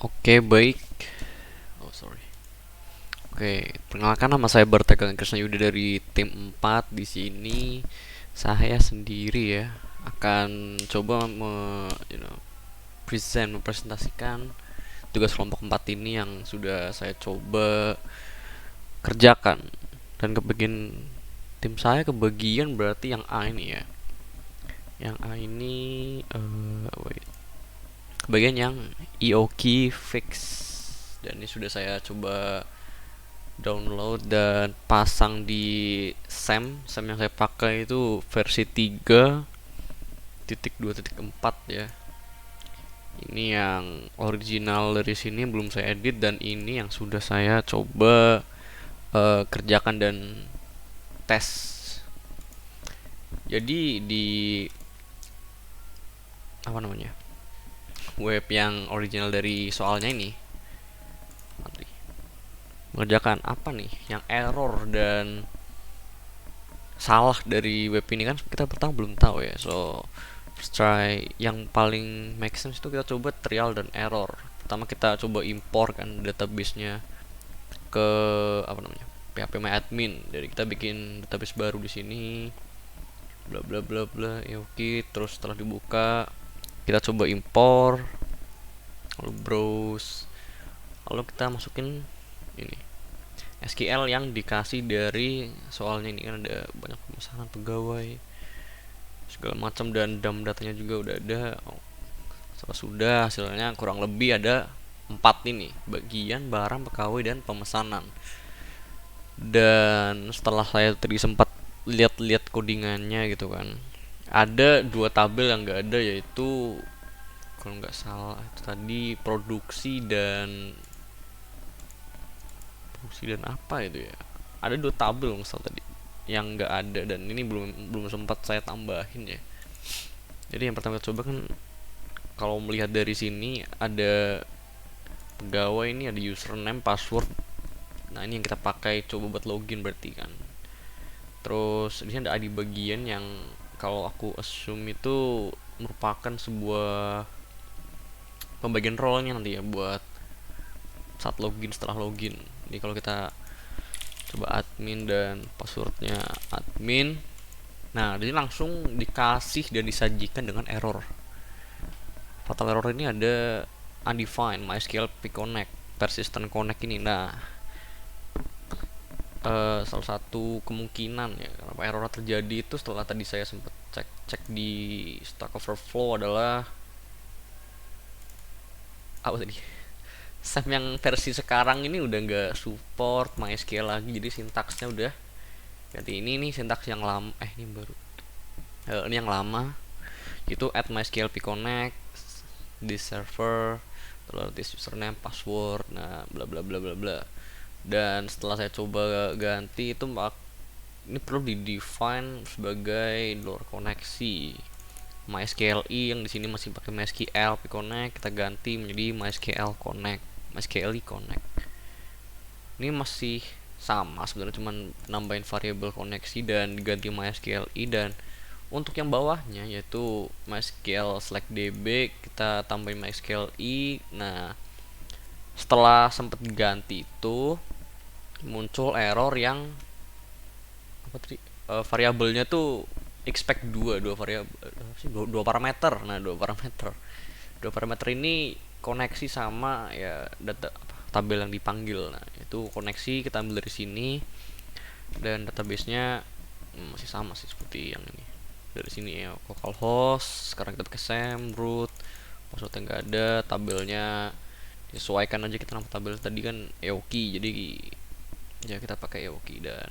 Oke, baik. Oh, sorry. Oke, perkenalkan nama saya Bartegan Krisna Yuda dari tim 4 di sini. Saya sendiri ya akan coba mempresentasikan tugas kelompok 4 ini yang sudah saya coba kerjakan. Dan tim saya kebagian berarti yang A ini ya. Yang A ini wait. Kebagian yang EOK fix. Dan ini sudah saya coba download dan pasang di SAM yang saya pakai itu versi 3.2.4 ya. Ini yang original dari sini belum saya edit, dan ini yang sudah saya coba kerjakan dan tes. Jadi di apa namanya, web yang original dari soalnya ini mengerjakan apa nih yang error dan salah dari web ini, kan kita pertama belum tahu ya. So first try yang paling make sense itu kita coba trial dan error. Pertama kita coba import kan database-nya ke apa namanya, PHP My Admin. Jadi kita bikin database baru di sini, bla bla bla bla ya. Oke, terus setelah dibuka kita coba import, lalu browse, lalu kita masukin ini SQL yang dikasih dari soalnya. Ini kan ada banyak pemesanan pegawai segala macam, dan dam datanya juga udah ada. Sudah hasilnya kurang lebih ada 4 ini, bagian barang, pegawai, dan pemesanan. Dan setelah saya tadi sempat lihat-lihat codingannya gitu kan, ada dua tabel yang nggak ada, yaitu kalau nggak salah itu tadi produksi dan apa itu ya. Ada dua tabel misal tadi yang nggak ada, dan ini belum belum sempat saya tambahin ya. Jadi yang pertama kita coba kan, kalau melihat dari sini ada pegawai, ini ada username, password. Nah ini yang kita pakai coba buat login berarti kan. Terus di sini ada ID bagian yang kalau aku assume itu merupakan sebuah pembagian role-nya nanti ya buat saat login, setelah login. Jadi kalau kita coba admin dan passwordnya admin, nah jadi langsung dikasih dan disajikan dengan error. Fatal error ini ada undefined MySQL pconnect persistent connect ini. Nah salah satu kemungkinan ya kenapa error terjadi itu, setelah tadi saya sempat cek di Stack Overflow, adalah apa tadi, SAM yang versi sekarang ini udah nggak support MySQL lagi. Jadi sintaksnya udah ganti. Ini nih sintaks yang lama, ini baru, ini yang lama, itu add MySQL pconnect di server, terus this username, password, nah bla bla bla bla bla. Dan setelah saya coba ganti itu, ini perlu di define sebagai luar koneksi MySQLi, yang di sini masih pakai MySQL pconnect, kita ganti menjadi MySQL connect, MySQLi connect. Ini masih sama sebenarnya, cuman nambahin variabel koneksi dan diganti MySQLi. Dan untuk yang bawahnya yaitu MySQL select db, kita tambahin MySQLi. Nah setelah sempat diganti itu muncul error yang apa tadi, variabelnya tuh expect dua variabel, dua parameter. Nah dua parameter ini koneksi sama ya data tabel yang dipanggil. Nah itu koneksi kita ambil dari sini, dan databasenya masih sama sih seperti yang ini dari sini ya, localhost. Sekarang kita pakai SAM root, passwordnya nggak ada, tabelnya disesuaikan aja. Kita nama tabel tadi kan EOKI, jadi ya kita pakai EOKI. Dan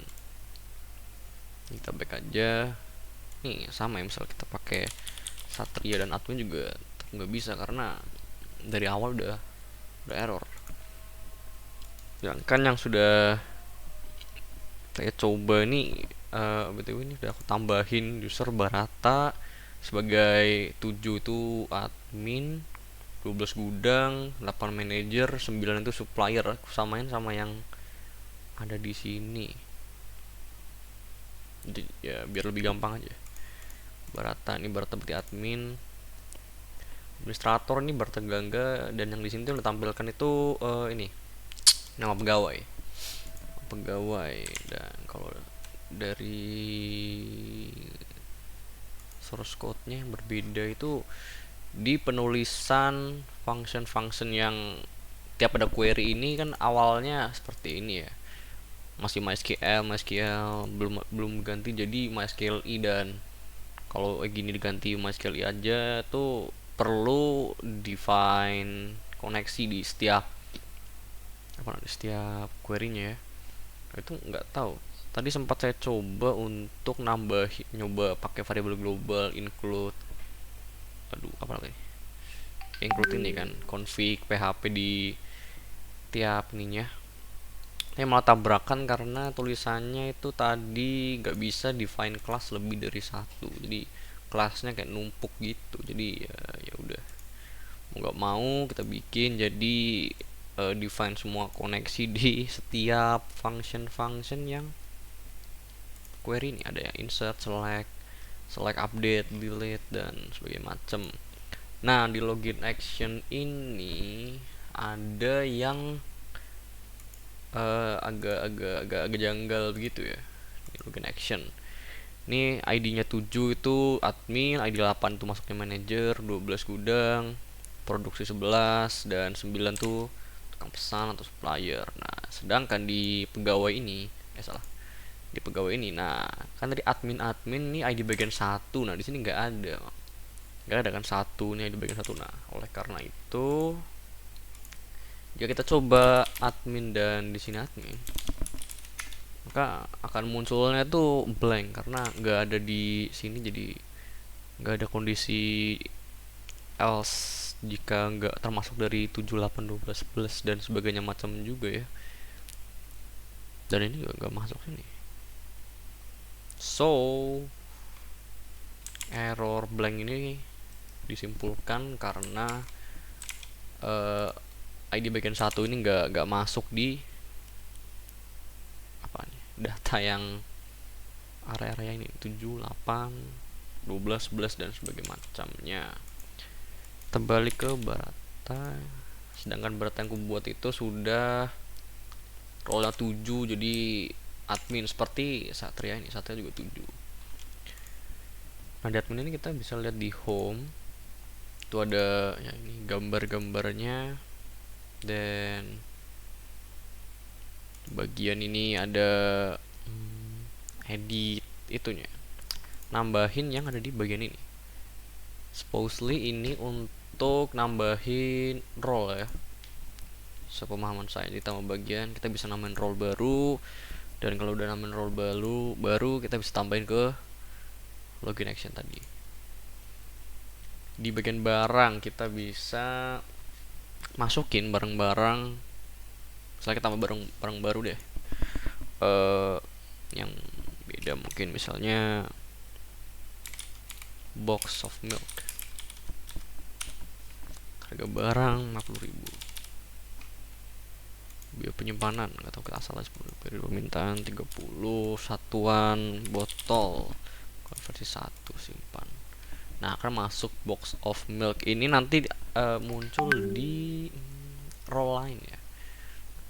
kita back aja. Nih sama ya, misal kita pakai Satria dan admin juga nggak bisa karena dari awal udah error. Kan yang sudah saya coba ini, btw ini udah aku tambahin user Barata sebagai 7 itu admin, 12 gudang, 8 manager, 9 itu supplier. Aku samain sama yang ada di sini. Jadi ya biar lebih gampang aja. Barata berarti admin, administrator ini bertegangga, dan yang di sini tuh ditampilkan itu ini nama pegawai. Dan kalau dari source code-nya yang berbeda itu di penulisan function-function yang tiap ada query ini kan awalnya seperti ini ya, masih MySQL belum ganti jadi MySQLi, dan kalau gini diganti MySQLi aja tuh perlu define koneksi di setiap query-nya ya. Itu nggak tahu, tadi sempat saya coba untuk nyoba pakai variable global include include ini kan config php di tiap ininya. Saya malah tabrakan karena tulisannya itu tadi nggak bisa define kelas lebih dari satu, jadi kelasnya kayak numpuk gitu. Jadi ya udah, mau nggak mau kita bikin jadi define semua koneksi di setiap function yang query ini. Ada yang insert, select, update, delete, dan sebagainya macam. Nah, di login action ini ada yang agak janggal begitu ya. Di login action ini ID-nya 7 itu admin, ID 8 itu masuknya manager, 12 gudang, produksi 11, dan 9 tuh tukang pesan atau supplier. Nah, sedangkan di pegawai ini di pegawai ini, nah kan tadi admin nih ID bagian 1. Nah, di sini nggak ada kan satu nih ID bagian 1. Nah, oleh karena itu jika kita coba admin dan di sini admin, maka akan munculnya tuh blank karena nggak ada di sini, jadi nggak ada kondisi else jika nggak termasuk dari 7, 8, 12 plus dan sebagainya macam juga ya. Dan ini juga nggak masuk sini. So error blank ini disimpulkan karena ID bagian 1 ini nggak masuk di data yang area-area ini 7, 8, 12, 11 dan sebagainya macamnya. Terbalik ke Barata, sedangkan Barata yang aku buat itu sudah role 7, jadi admin seperti Satria ini. Satria juga 7. Nah, di admin ini kita bisa lihat di home itu ada ya ini gambar-gambarnya, dan bagian ini ada edit itunya, nambahin yang ada di bagian ini. Supposedly ini untuk nambahin role ya, sepemahaman saya. Ditambah bagian kita bisa nambahin role baru, dan kalau udah nambahin role baru kita bisa tambahin ke login action tadi. Di bagian barang kita bisa masukin barang-barang, misalnya kita tambah barang baru deh, yang beda mungkin, misalnya box of milk, harga barang 50.000, biaya penyimpanan nggak tahu, kita asal 10, periode permintaan 30, satuan botol konversi 1 simpan. Nah, akan masuk box of milk ini nanti muncul di row lain ya.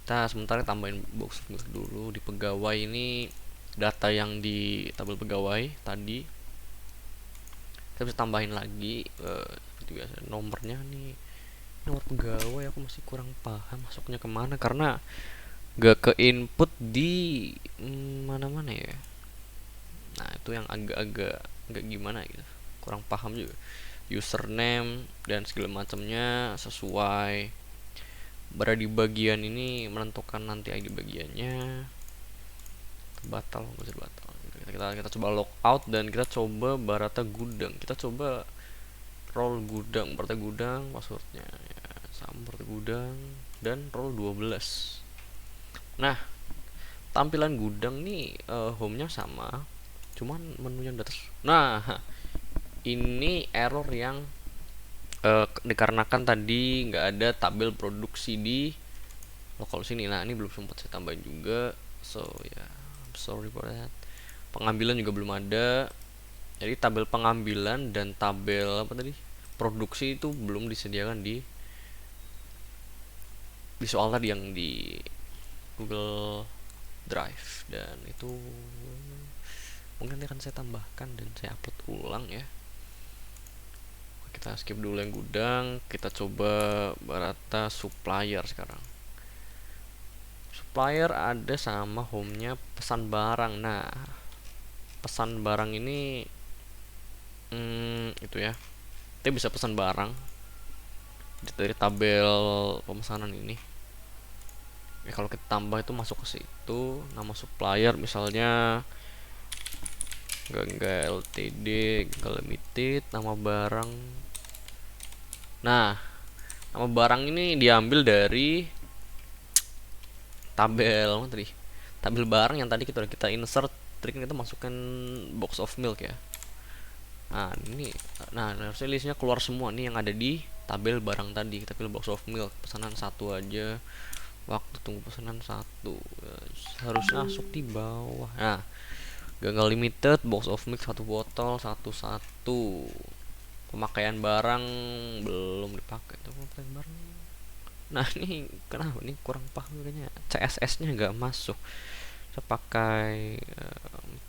Kita sementara tambahin box of milk dulu. Di pegawai ini data yang di tabel pegawai tadi kita bisa tambahin lagi seperti biasa. Nomornya nih, nomor pegawai aku masih kurang paham masuknya kemana karena gak ke input di mana-mana ya. Nah, itu yang agak gimana gitu, kurang paham juga. Username dan segala macamnya sesuai. Berada di bagian ini menentukan nanti ID bagiannya. Batal. Kita coba logout dan kita coba Barata gudang. Kita coba role gudang, Barata gudang, passwordnya ya, sama Barata gudang dan role 12. Nah, tampilan gudang nih home-nya sama, cuman menu yang di atas. Nah, ini error yang dikarenakan tadi nggak ada tabel produksi di lokal sini. Nah, ini belum sempat saya tambahin juga, so ya I'm sorry for that. Pengambilan juga belum ada, jadi tabel pengambilan dan tabel produksi itu belum disediakan di soal tadi yang di Google Drive, dan itu mungkin nanti akan saya tambahkan dan saya upload ulang ya. Kita skip dulu yang gudang, kita coba Barata supplier sekarang. Supplier ada sama home-nya pesan barang. Nah, pesan barang ini itu ya, kita bisa pesan barang dari tabel pemesanan ini ya. Kalau kita tambah itu masuk ke situ, nama supplier misalnya Gangga LTD, Gangga Limited, nama barang. Nah, nama barang ini diambil dari tabel tadi, tabel barang yang tadi kita insert, tadi kita masukkan box of milk ya. Nah ini, nah harusnya listnya keluar semua nih yang ada di tabel barang tadi. Kita pilih box of milk, pesanan satu aja, waktu tunggu pesanan satu, harusnya masuk di bawah. Nah, Gangga Limited box of milk satu botol, satu pemakaian barang belum dipakai tuh, pemakaian barang. Nah ini kenapa nih kurang paham kayaknya, CSS nya nggak masuk. Saya pakai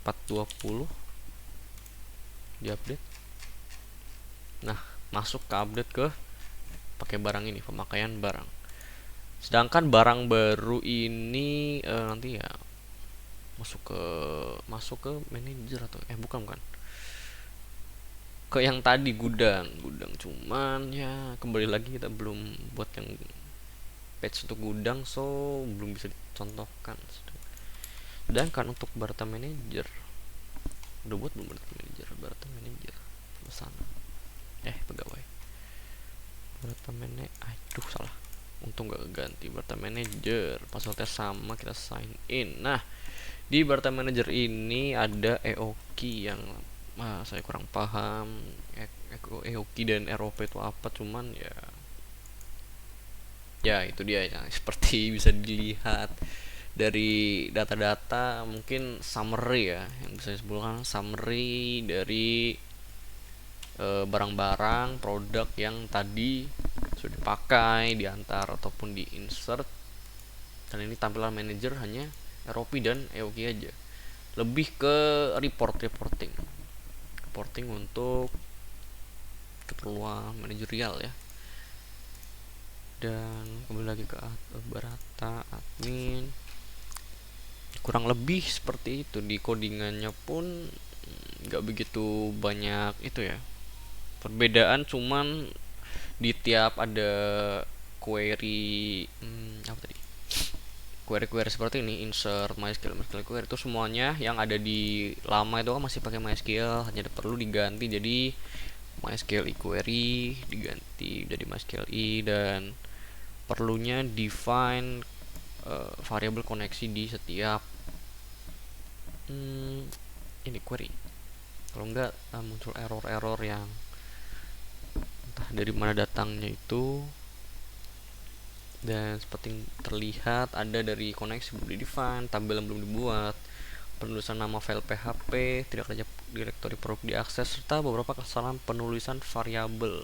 420 di update. Nah, masuk ke update ke pakai barang ini, pemakaian barang. Sedangkan barang baru ini nanti ya masuk ke manajer atau bukan ke yang tadi gudang. Cuman ya kembali lagi kita belum buat yang page untuk gudang, so belum bisa dicontohkan. Sedangkan untuk Barata manager udah buat belum? Barata manager pesanan pegawai Barata manager, aduh salah, untung gak ganti. Barata manager passwordnya sama, kita sign in. Nah, di Barata manager ini ada EOKI yang saya kurang paham. EOKI dan ROP itu apa, cuman ya itu dia ya. Seperti bisa dilihat dari data-data, mungkin summary ya, yang bisa disebutkan summary dari barang-barang produk yang tadi sudah dipakai, diantar ataupun di insert. Dan ini tampilan manager hanya ROP dan EOKI aja. Lebih ke reporting untuk keperluan manajerial ya. Dan kembali lagi ke Barata admin, kurang lebih seperti itu. Di codingannya pun nggak begitu banyak itu ya perbedaan, cuman di tiap ada query query seperti ini, insert MySQL query, itu semuanya yang ada di lama itu kan masih pakai MySQL, hanya perlu diganti jadi MySQL query, diganti jadi MySQL dan perlunya define variabel koneksi di setiap ini query. Kalau enggak muncul error yang entah dari mana datangnya itu. Dan seperti terlihat ada dari koneksi belum di-define, tabel yang belum dibuat, penulisan nama file PHP, tidak ada direktori produk diakses, serta beberapa kesalahan penulisan variabel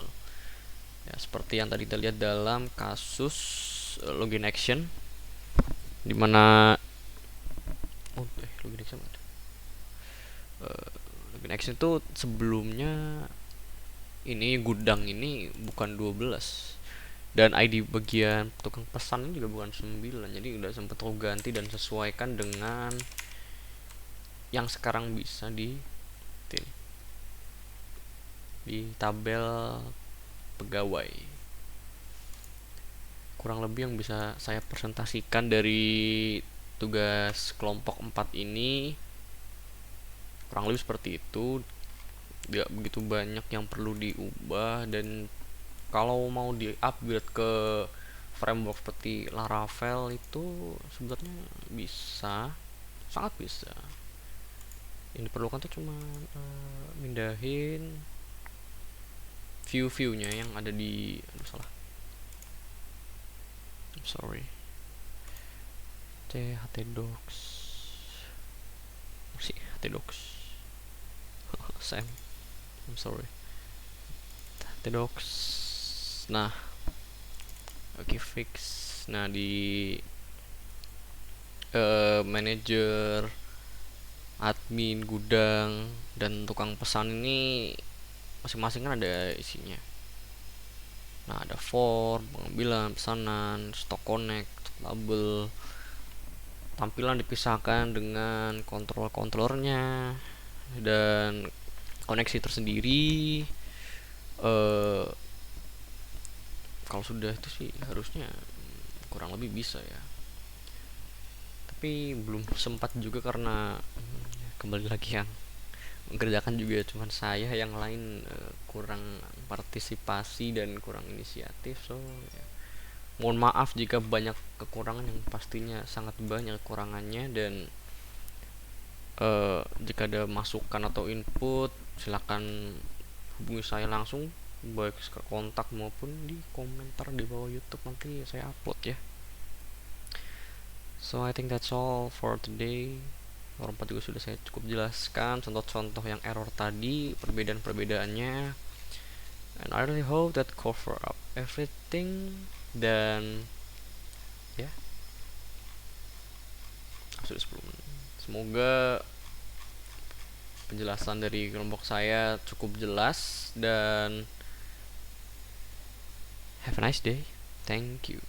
ya, seperti yang tadi kita lihat dalam kasus login action, dimana login action itu sebelumnya ini gudang ini bukan 12 dan ID bagian tukang pesan ini juga bukan 9, jadi udah sempet aku ganti dan sesuaikan dengan yang sekarang bisa di tabel pegawai. Kurang lebih yang bisa saya presentasikan dari tugas kelompok 4 ini kurang lebih seperti itu. Gak begitu banyak yang perlu diubah, dan kalau mau di upgrade ke framework seperti Laravel itu sebenarnya bisa, sangat bisa. Yang diperlukan tuh cuma mindahin view-viewnya yang ada di htdocs htdocs Sam, I'm sorry. T-Docs. Nah, oke, fix. Nah, di manajer, admin, gudang, dan tukang pesan ini masing-masing kan ada isinya. Nah, ada form, pengambilan, pesanan, stock connect, label, tampilan dipisahkan dengan kontrol-kontrolnya dan koneksi tersendiri. eh Kalau sudah itu sih harusnya kurang lebih bisa ya, tapi belum sempat juga karena kembali lagi yang mengerjakan juga cuman saya, yang lain kurang partisipasi dan kurang inisiatif. So ya, mohon maaf jika banyak kekurangan, yang pastinya sangat banyak kekurangannya. Dan jika ada masukan atau input, silakan hubungi saya langsung, baik ke kontak maupun di komentar di bawah YouTube, nanti saya upload ya. So I think that's all for today. Nomor 4 juga sudah saya cukup jelaskan contoh-contoh yang error tadi, perbedaan-perbedaannya. And I really hope that cover up everything. Dan ya, sudah 10 menit. Semoga penjelasan dari kelompok saya cukup jelas, dan have a nice day. Thank you.